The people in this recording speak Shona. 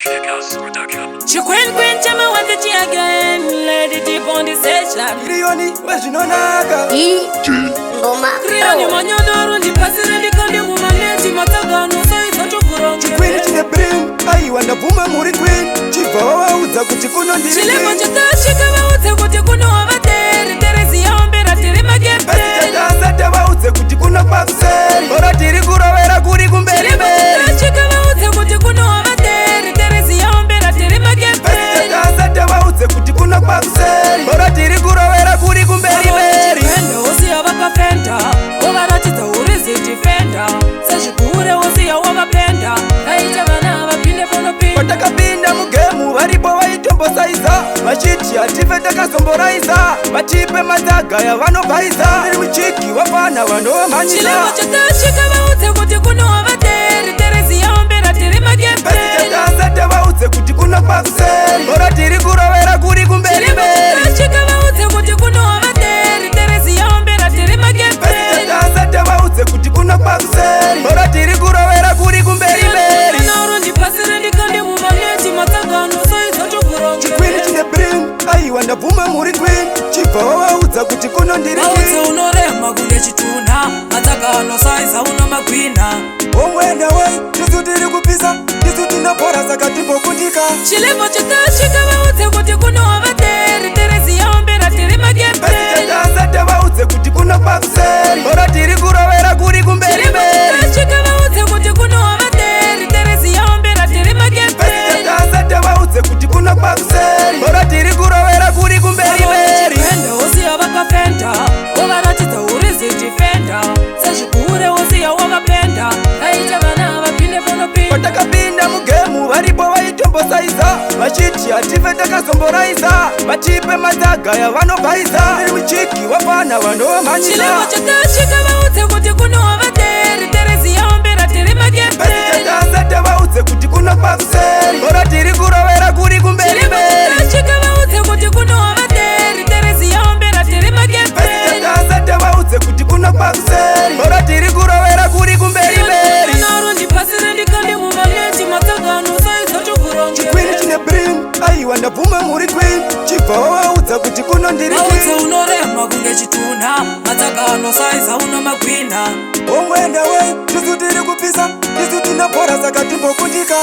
Queen, tell me what did you again? Lady deep on the station. Rioni, where's no naga? Rioni, Manyodoro, the president, the Kalimu, Maneti, Mataga, no size of Chukuro. Queen in the brain, I want a woman, Muri Queen. Chiva, who's a Kuchikuno, the Chilemanchata, Chikava, what you could know over there. There is the Ambera, Terima get better. About the Kuchikuna Paxel, or a Tirigura, a Kurigum, Chikava, what you could know over there. There is the Ambera, Terima get better. About the Kuchikuna Paxel, or a Tirigura, a Kurigum, Osi abakapenda obaratita urizi defender sashikure osi awabapenda aita bana abapinde ponopi watakapinda mugemu varipo vaitombo saiza machiti atifete kasomboraiza matipe mazaga ya vanobaiza iri muchiki wapana vanomanyisa chilemo chatashika vaudze kuti kuno avateri terezi yaombera tiri magepeasitatazate vaudze kuti kuno pakuseri ora tiri kurovera kuri kumberi mberi chika vaudze kuti kuno avateri terezi yaombera tiri magepeasitatazate vaudze kuti kuno pakuseri ora tiri kurovera kuri kumberi mberi nauro ndipasire ndikande mumaneti matsagano saiza chokuronge chikwini chine bring aiwa ndabvuma muri queen chibva wavaudza kuti kuno ndiri vaudze unorema kunge chituna matsagano saiza uno magwina omwenda wei tisu tiri kupisa tisu tinopora saka timbokundika chilevo chatashika vaudze kuti kuno avateri terezi yaombera tiri magepeasitatazate vaudze kuti kuno pakuseri ora tiri kurovera kuri kumberi mberi chika vaudze kuti kuno avateri terezi yaombera tiri asitatazate vaudze kuti kuno pakuseri ora tiri kurovera kuri kumberi mberi enda osiya vakafenda ovaratidza urizi defenda sezvikure osiya wakapenda aita vana vapinde ponopi watakapinda mugemu varipo vaitombosaiza machiti hatife takazomboraiza matipe mazaga ya vanobaiza iri muchiki wapana vanomanyisa chilevo chatashika vaudze kuti kuno avateri terezi yaombera tiri asitatazate vaudze kuti kuno pakuseri ora tiri kurovera kuri kumberi mberi chika vaudze kuti kuno avateri terezi yaombera tiri asitatazate vaudze kuti kuno pakuseri ora tiri kurovera kuri kumberi mberi nauro ndipasire ndikande mumaneti matsagano saiza chokuronge chikwini chine bring aiwa ndabvuma muri queen chibva wavaudza kuti kuno ndiri vaudze unorema kunge chituna matsagano saiza uno magwina omwenda wei tisu tiri kupisa tisu tinopora saka timbokundika